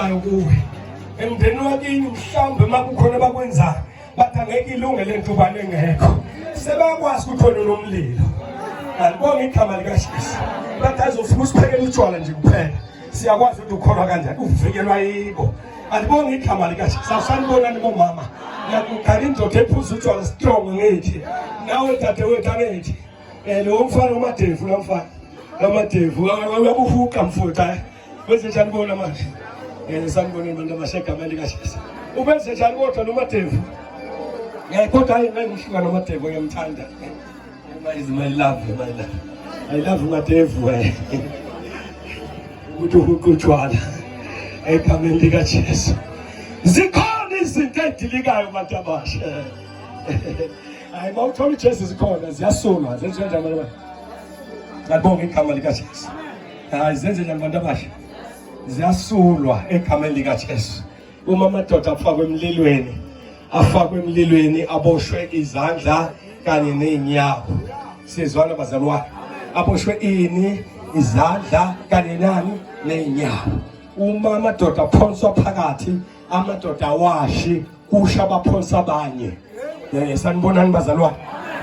engikucelayo kuwe emndeni wakini mhlawumbe makukhona bakwenzayo bathi angeke ilunge lento balengekho sebakwazi ukuthi wena nomlilo alibonga igama likaJesu bathi azofuna usiphekela utshwala nje kuphela siyakwazi ukuthi ukholwa kanjani uvikelwa yibo alibonga igama likaJesu awusanibonani bomama nakukhala indoda ephuza utshwala strong ngithi nawe dadewethu anethi lo mfana uMadevu nomfana uMadevu uyabuhuqa mfutha bese njani bona manje saniboneni bantu abashegama likaJesu ubenze njani kodwa noMadevu kodwa hayi ngishika noMadevu ngiyamthanda my love I love uMadevu uthi ukuqutshwala egameni likaJesu zikhona izinto edilikayo bantu abasha hayi mawuthola uJesu zikhona ziyasulwa zenze njani abantu ngabonga igama likaJesu hayi zenze njani bantu abasha ziyasulwa egameni likaJesu uma amadoda afakwe emlilweni aboshwe izandla kanye neenyawo sizwana bazalwane aboshwe izandla kanye neenyawo uma amadoda aphonswa phakathi amadoda awashi kusha abaphonsa abanye sanibonani bazalwane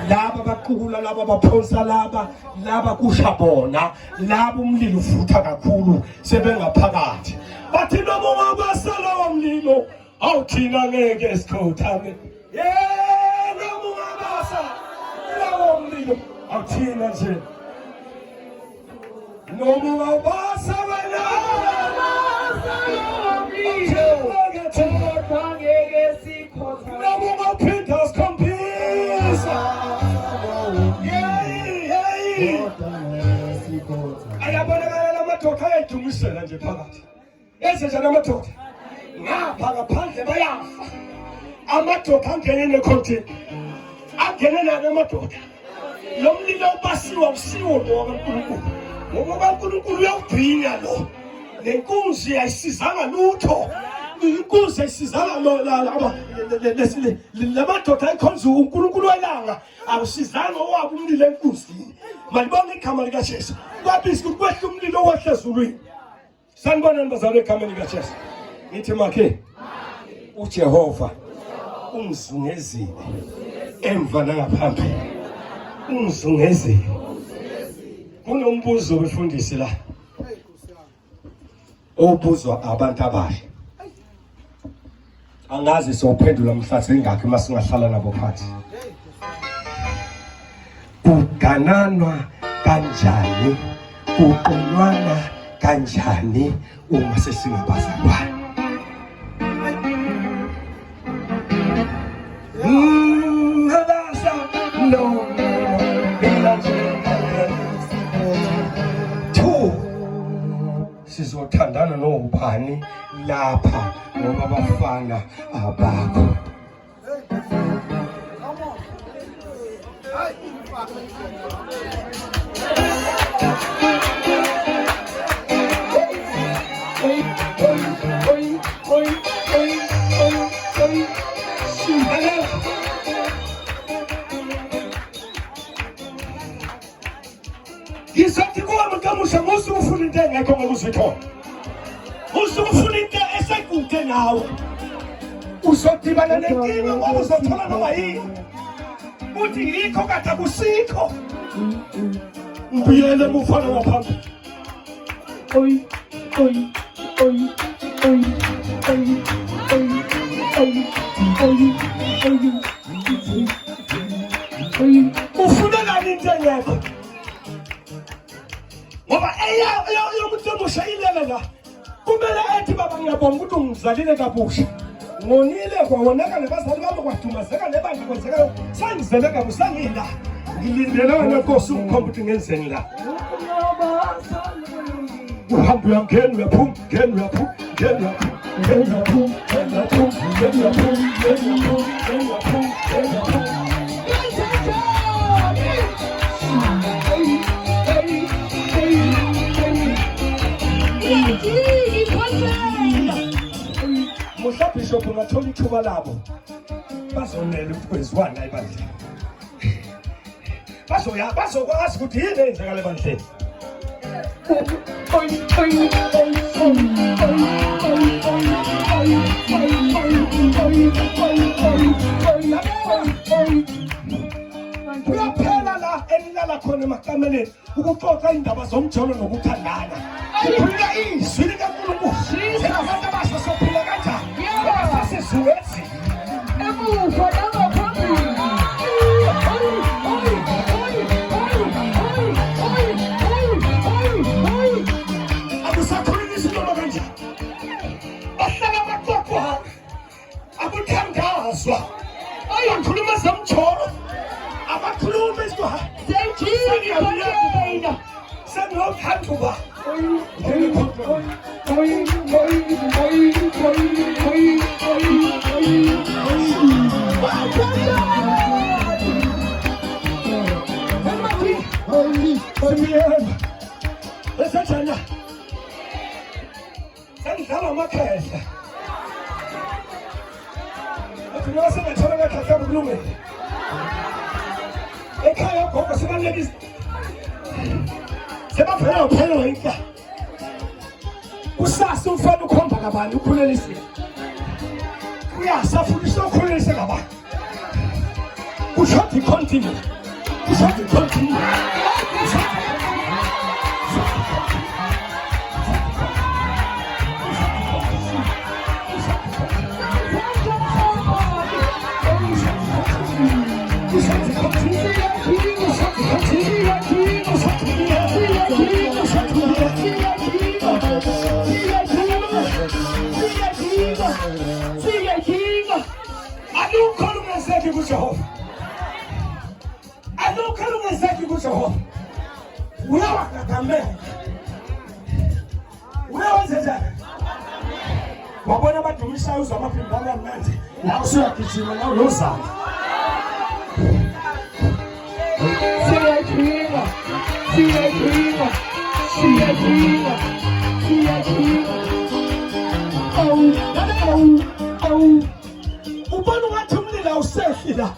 laba baqukula laba baphonsa laba kusha bona laba umlilo ufutha kakhulu sebengaphakathi bathi noma ungabasala womlilo awuthina ngeke sikhothame noma ungabasala womlilo awuthina nje noma ungabasala ayabonakala lamadoda ayadumisela nje phakathi ezenjani amadoda ngapha ngaphandle bayafa amadoda angene nekhontini angene nalo amadoda lo mlilo ubasiwa usiwo ngokaNkulunkulu ngoba kaNkulunkulu uyawubhinya lo nenkunzi ayisizanga lutho inkunzi ayisizanga lamadoda ayikhonza uNkulunkulu welanga awusizanga owabo umlilo enkuzini malibonga igama likaJesu kwabisi kwehla umlilo owehle ezulwini sanibonani bazalwane igama likaJesu ngithi makhe uJehova ungizungezile emva nangaphambili ungizungezile kunombuzo befundisi la obuzwa abantu abasha angazi sophendula mhlathi ingakho masingahlala nabo phansi kugananwa kanjani kuqonwana kanjani uma sesingabazalwane no sizothandana nobani lapha ngoba bafana abakho Ngizothi kuwe mkamusha musufuna into engekho ngokuzithola usufuna into esekude nawe uzodibana nenkinga ngoba uzothola noma yini uthi yikho kade kusikho mbiyele mufana waphambili ufuna nani into engekho ngoba yomuntu omushayilele la kumele ethi baba ngiyabonga ukuthi ungizalile kabusha ngonile kwawonaka nebazali bami kwadumazeka nebandla kwenzeka sangizele kabusha ngila ngilindele wena Nkosi ungikhomba ukuthi ngenzeni la uhambe uyangena uyaphuma ngena uyaphuma ngena uyaphuma Muhla Bishop ungathola ithuba labo bazonela ukuthi kwenziwani la ebandleni bazokwazi ukuthi yini eyenzakala ebandleni khona emakameleni ukuxoxa indaba zomjolo nokuthandana. Sikhulula izwi likaNkulunkulu. Singabantu abasha sophila kanjani? Sasizwezi. Emuva nangaphambili. Akusakhuluma isinoma kanjani? Bahlala amaxoxwana. Akuthandazwa. Ayikhuluma zomjolo. Abakhuluma izwa. Sengiyabona. Sengiyothanduba. Esajana. Sengidlala amakhehla. Athi noma sengathola kakhahla kulungile. Ekhaya gogo sibalekisa. Sebavela uphelo inhla. Usasa umfana ukhomba kabani ukhulelise. Uyasafundisa ukhulelise kabani. Ushothi continue. Ushothi continue. Wabona badumisa uzwa amaphindana amnandi la usuyagijima la ulozana. Siyagijima. Ubona ungathi umlilo awusehlila.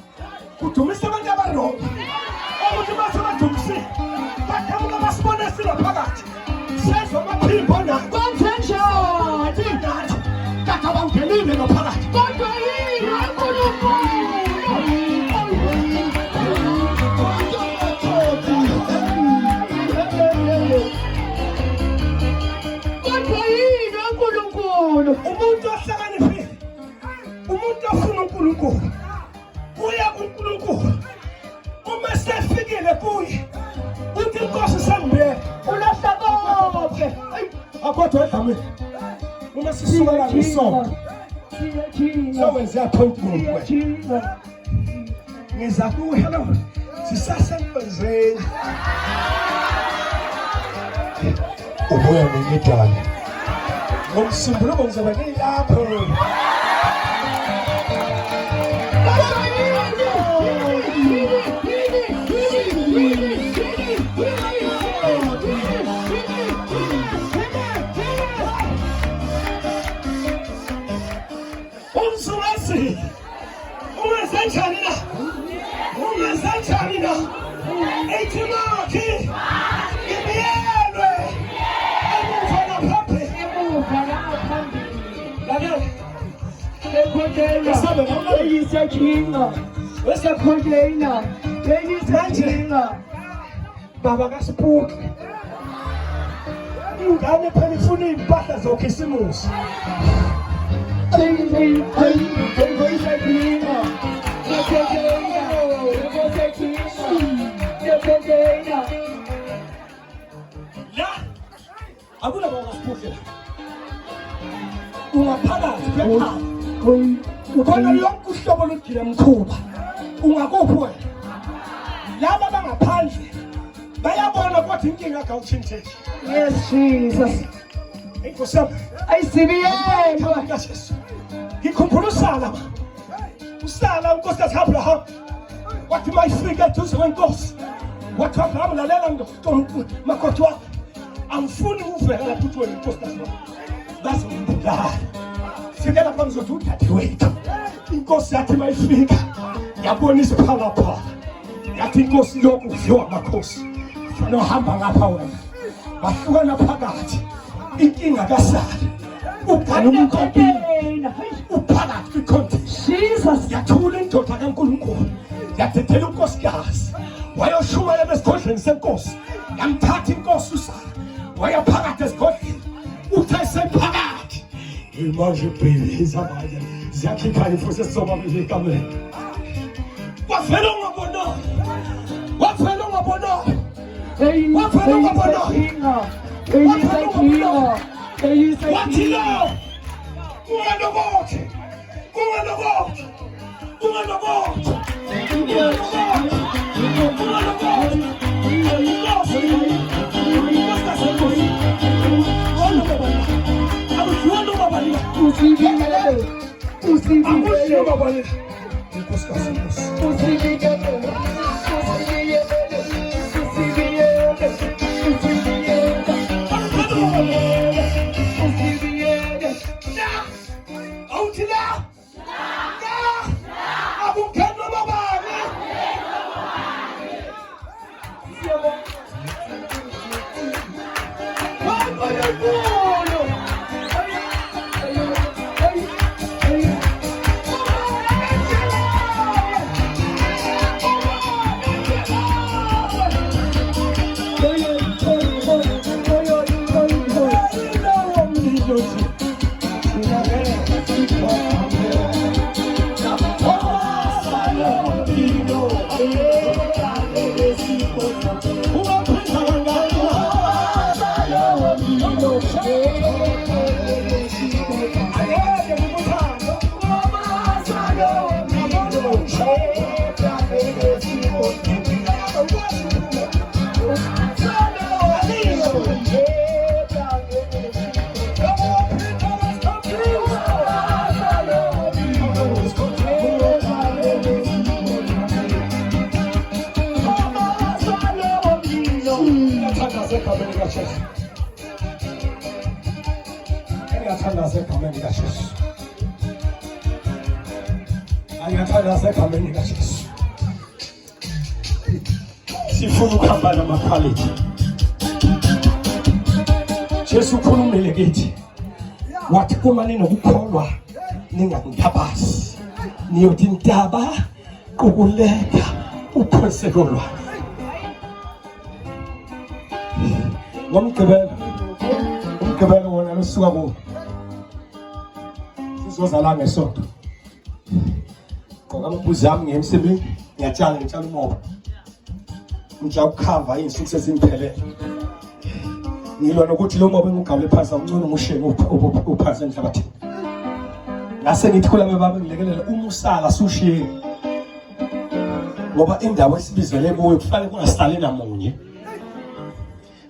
Kudumisa abantu abarongo. Ukuthi basebadumise. Bakhamuka basibone silo phakathi. Sezwa amaphimbo na. Kontenjani. Kaka bangenile ngaphakathi. Kodwa yini uNkulunkulu? Umuntu ohlakaniphile. Umuntu ofuna uNkulunkulu. Uya kuNkulunkulu. Uma sefikile kuye. Uthi inkosi sangibeka. Ulahla konke. Akodwa edlame. Uma sisuka la ngisonto. Sowenza appointment wena. Ngiza kuwe hello. Sisasenkosini. Ubuya ngidala. Ngomsimbulo ngizoba ngilapho. Umsurazi. Ungazenjani na? Ungazenjani na? Etimaki. Ibiyelwe. Baba kasipuki. Ingane phela ifuna impahla zokhisimusi. La akuna baba kasipuki la. Ungaphakathi kwekhaya. Khona lonke uhlobo lugile mkhuba. Ungakuphi wena? Laba bangaphandle bayabona kodwa inkinga yakho awuthinteki. Yes, Jesus. Inkosi yami Ayisibiyelwe. kaJesu. Ngikhumbula usala. Usala uNkosi Abraham. Wathi mayifika eduze kwenkosi. Wathi Abraham lalela ngiqonqo makhothi wakho. Angifuni uvela ukuthi wena inkosi Abraham. Bazongibulala. Sikela phambi zothi udade wethu. Inkosi yathi mayifika. Yabona isiphalaphala. Yathi inkosi lokhu udliwa amakhosi. Fana uhamba ngapha wena. Bahlukana phakathi. Inkinga kasali. Uphakathi uphakathi kwicontest. Jesus. Yathula indoda kaNkulunkulu. Yathethela unkosikazi. Wayoshumayela esigodlweni. esandleni senkosi yamthatha inkosi uSara waya phakathi esigodlweni uthi esephakathi imanje baby izabaya ziyakhipha ifusi esizoba ekameni wafela ungabona wathi lo ungalokothi sifuna ukuhamba namakhwalithi Jesu ukhulumile kithi wathi uma ninokukholwa ningangitabasi niyothi intaba ukuletha uphoseko lwakhe umgqibelo wona losuka kuwo sizozala ngesonto ngoba amabhuzi ami ngemsebenzini ngiyatshala umoba ngija ukukhava insuku sezimphele ngilwa nokuthi lo moba engugawule phansi awuncane umusheke uphansi emhlabathini ngase ngithi kulame baba ngilekelela uma usala sushiye ngoba indawo esibizele kuyo kufanele kungasali namunye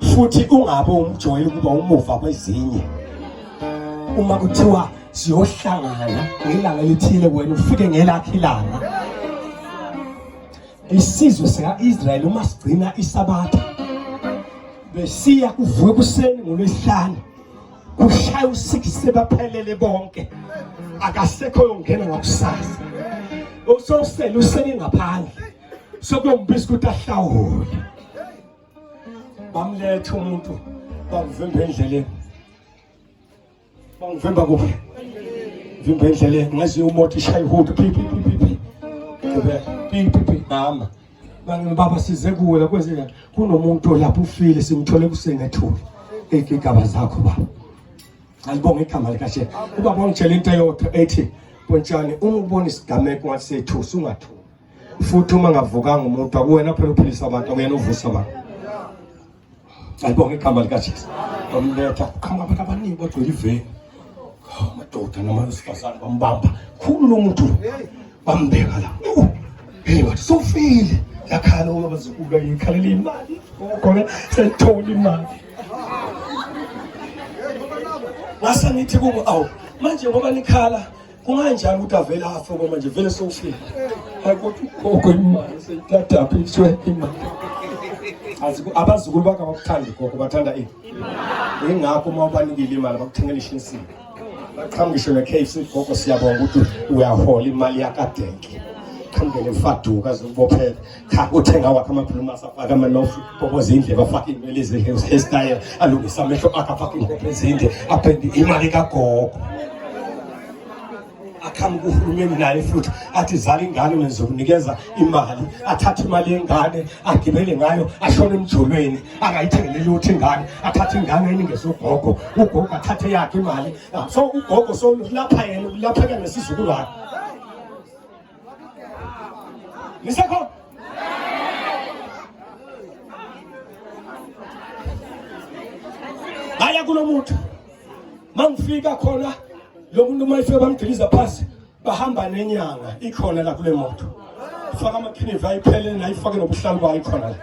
futhi ungabe umjoyela kuba umuva kwezinye uma kuthiwa siyohlangana ngelanga elithile wena ufike ngelakhe ilanga isizwe sika-Israyeli uma sigcina isabatha besiya kuvuke kuseni ngolwesihlanu kushaya u6 sebaphelele bonke akasekho yongena ngakusasa ososele usele ngaphandle sokuyombisa ukuthi ahlawule bamletha umuntu bamvimba endleleni bangivimba kuphi vimba endleleni ngazi umoto ishaya ihudo pipi mama baba size kuwe la kwenzeka kunomuntu lapho ufile simthole kusengethuli egigaba zakho baba alibonga igama likaShe kuba bongitshela into eyodwa ethi Pontshane uma ubona isigameko ngathi sethusa ungathuki futhi uma ngavukanga umuntu akuwena phela uphilisa abantu akuyena uvusa abantu alibonga igama likaJesu bamletha khamba abantu abaningi bagcwele iveni amadoda namasifazane bambamba khulu lo muntu bambeka la hey wathi sofile yakhala uma bazukula ikhalela imali khona sethola imali ngase ngithi kubo awu manje ngoba nikhala kunganjani ukuthi avela afa ngoba manje vele sofile hayikodwa ukho imali seyithatha phishwe imali abazukulu bakhe abakuthanda gogo bathanda ini ingakho uma ubanikile imali bakuthengela ishinsini baqhamngisho ne-KFC gogo siyabonga ukuthi uyahola imali yakadenki khambele mfaduka zokubophela cha uthenga wakhe amaphilumasa afaka amanofu boboza indlebe afaka inwele hairstyle alungisa amehlo akhe afaka ingophe ezinde aphende imali kagogo akhamba kuhulumeni naye futhi athi zala ingane nizokunikeza imali, athathe imali yengane agibele ngayo ashone emjolweni, angayithengele lutho ingane, athathe ingane ayiningeze ugogo, ugogo athathe yakhe imali. So ugogo so lapha yena ulapheka nesizukulwane. Nisekho aya kulo muntu mangifika khona lo muntu mayifika bamdiliza phansi bahamba nenyanga ikhona la kule moto, faka amakhiniva ayiphelele nayifake nobuhlalu bayo ikhona la.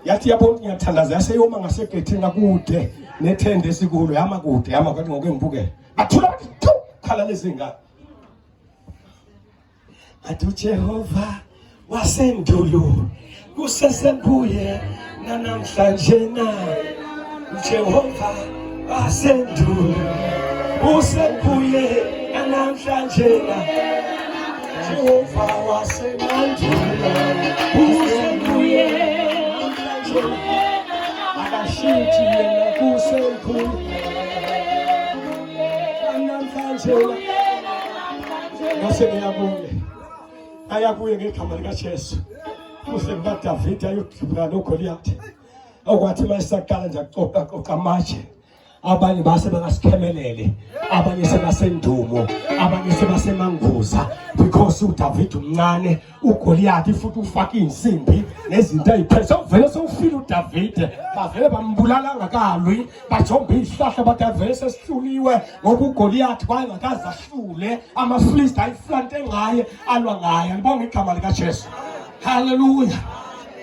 Yathi yabo ngiyathandaza yaseyoma ngasegethini akude nethende esikulo yama kude yama kwathi ngokwembukela athula khala lezinga athi uJehova wasendulo kusesembuye namhlanje na uJehova wasendulo usembuye namhlanje na Jehova wasendulo usembuye namhlanje akashithi yena kusembuye namhlanje ngase ngiyabuye ayakuye ngegama likaJesu kuse kukaDavide ayodlula noGoliathi okwathi mayisaqala nje acoca amatshe, abanye base bengasikhemelele, abanye sebasendumo, abanye sebasemanguza because uDavide umncane, uGoliathi futhi ufaka insimbi nezinto eziphethe. Uvele sewufile uDavide bavele bambulala ngakalwi bajomba izihlahla badavele sesihluliwe ngoba uGoliathi wayengakaze ahlule amaFilisti ayiflante ngaye alwa ngaye. Ngibonga igama likaJesu. Hallelujah.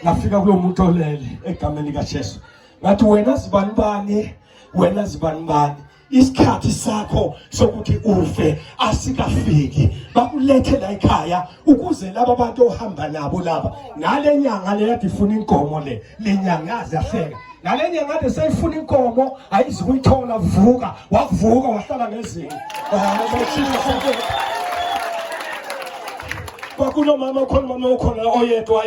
Ngafika kulo muntu olele egameni likaJesu ngathi wena zibanibani, wena zibanibani, isikhathi sakho sokuthi ufe asikafiki, bakulethe la ekhaya ukuze laba bantu ohamba nabo laba nale nyanga le yade ifuna inkomo le nyanga yaze yafika nale nyanga yade seyifuna inkomo ayizukuyithola. Vuka wavuka wahlala ngezinga kwakulo mama ukhona oyedwa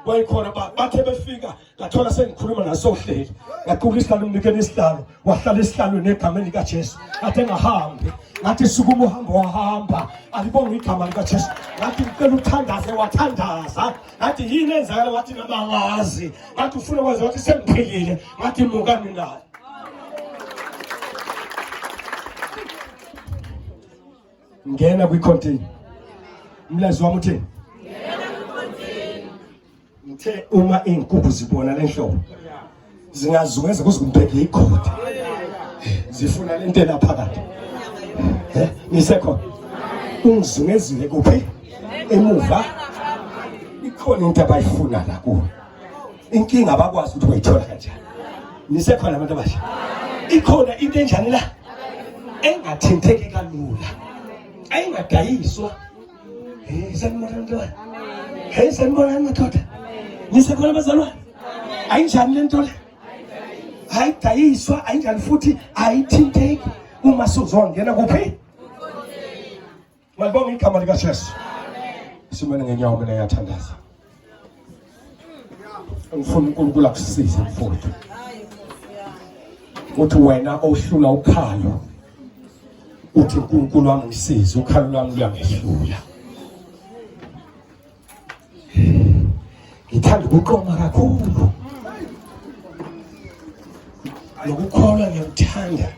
wayikhona bathe befika ngathola sengikhuluma nasohleli ngaqula isihlalo umnikeni isihlalo wahlala esihlalweni egameni likaJesu athe ngahambi ngathi sukuma uhambo wahamba alibonga igama likaJesu ngathi ngicela uthandaze wathandaza ngathi yini enzakala wathi nabangazi ngathi ufuna kwazi wathi sengiphilile ngathi mukani naye. Ngena kwi-container mlazi wami uthini ngithe uma inkukhu zibona lenhlobo zingazungeza kuzimbeke ikhodi zifuna lento lapha kade nisekhona ungizungezile kuphi emuva ikhona into abayifuna la kuwe, inkinga abakwazi ukuthi bayithola kanjani. Nisekhona abantu abasha, ikhona into enjani la engathinteki kalula, ayingadayiswa. Sanibona sanibona madoda, nisekhona bazalwane, ayinjani lento le, ayidayiswa, ayinjani futhi ayithinteki uma suzongena kuphi. Malibonga igama likaJesu. Simene ngenyawo mina ngiyathandaza. Ngifuna uNkulunkulu akusize mfowethu. Uthi wena ohlula ukhalo, uthi uNkulunkulu wami ngisize, ukhalo lwami luyangehlula. Ngithanda ukuqoma kakhulu. Lokukholwa ngiyamthanda.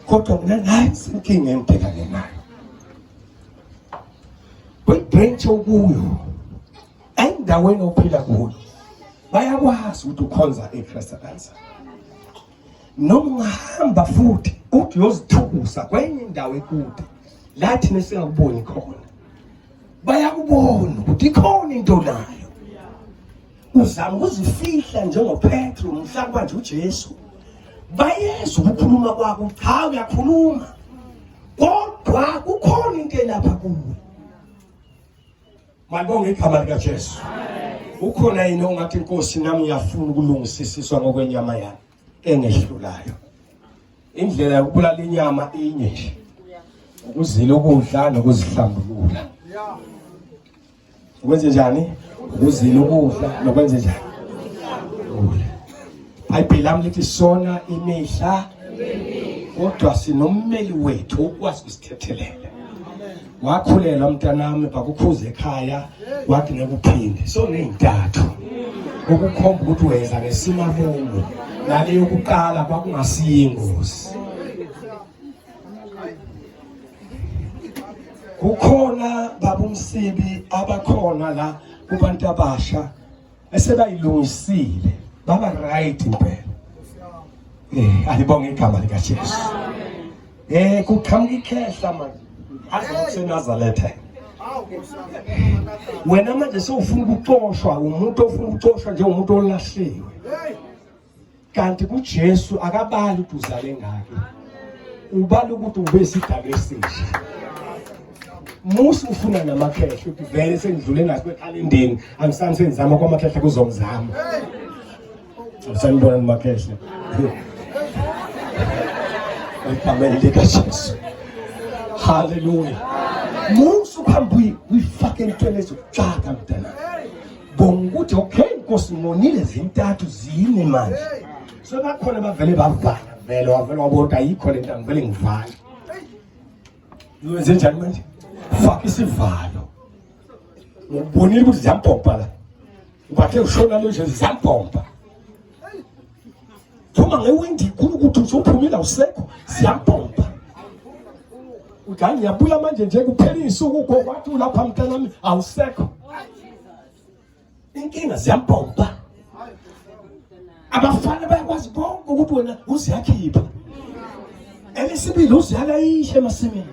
Kodwa mina nathi inkinga engibhekane nayo. Webrench okuyo endaweni ophila kuyo bayakwazi ukuthi ukhonza eChrist cancer. Noma ungahamba futhi uthi uyozithukusa kwenye indawo ekude lathi nesingakuboni khona, bayakubona ukuthi ikhona into layo. Uzama ukuzifihla njengoPetro mhlawumbe nje uJesu, bayezwa ukukhuluma kwakho, cha uyakhuluma kodwa kukhona into lapha kuwe. Malibonga igama likaJesu. Ukhona yini ongathi Nkosi nami ngiyafuna ukulungisiswa ngokwenyama yami engehlulayo. Indlela yokubulala inyama inye nje, ukuzila ukudla nokuzihlambulula. Ukwenze njani? Ukuzila ukudla nokwenze njani? iBhayibheli lami lithi sona imihla kodwa sinommeli wethu ukwazi usithethelela. wakhulela umntanami bakukhuze ekhaya wathi nekuphinde so ney'ntathu ukukhomba ukuthi weza ngesimabomo nale yokuqala kwakungasiyo ingozi. Kukhona babumsibi abakhona la kubantu abasha esebayilungisile baba right impela. Alibonge igama lika Jesu. Kuqhamuka ikhehla manje azokuseNazaretha. Wena manje sewufuna ukuxoshwa umuntu ofuna ukuxoshwa nje umuntu olahliwe. Kanti kuJesu akabali ukuthi uzale ngake. Ubala ukuthi ube isidalwa esisha. Musu ufuna namakhehla ukuthi vele sengidlule naso ekhalendeni angisani senzama kwamakhehla kuzongizama. Sanibona namakhehla. Amen lika Jesu. Hallelujah. Musu uhambe uyifake entweni ezokutshaka mntana. Bonga ukuthi okay Nkosi ngonile zintathu zine manje. So bakhona bavele bavala vele wavela wabona ayikho lento angivele ngivale. Uyenze njani manje? Faka isivalo. Ubonile ukuthi ziyampompa la. Ubathe ushona lo nje ziyampompa. Thuma ngewindi ikhulu ukuthi uzophumela usekho ziyampompa. Uthani yabuya manje nje kuphela isuku kwathi lapha mntanami awusekho. Inkinga ziyampompa. Abafana bayakwazi bonke ukuthi wena uziyakhipha. Elesibili uziyala ishe emasimini.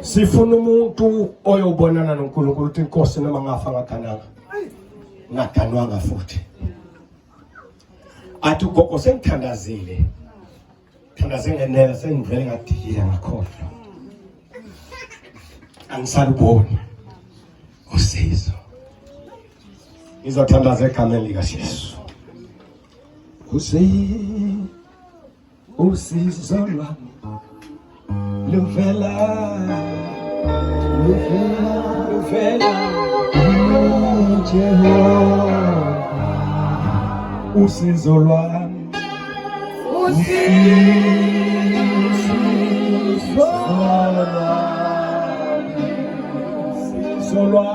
Sifuna umuntu oyobonana noNkulunkulu ukuthi inkosi noma ngafa ngagananga. Ngaganwanga futhi. Athi ugogo sengithandazile. Thandaze ngenela sengivele ngadikila ngakhohlwa. Angisaluboni usizo. Ngizothandaza egameni lika Jesu. Usizo lwami luvela Jehova. Usizo lwami usizo lwami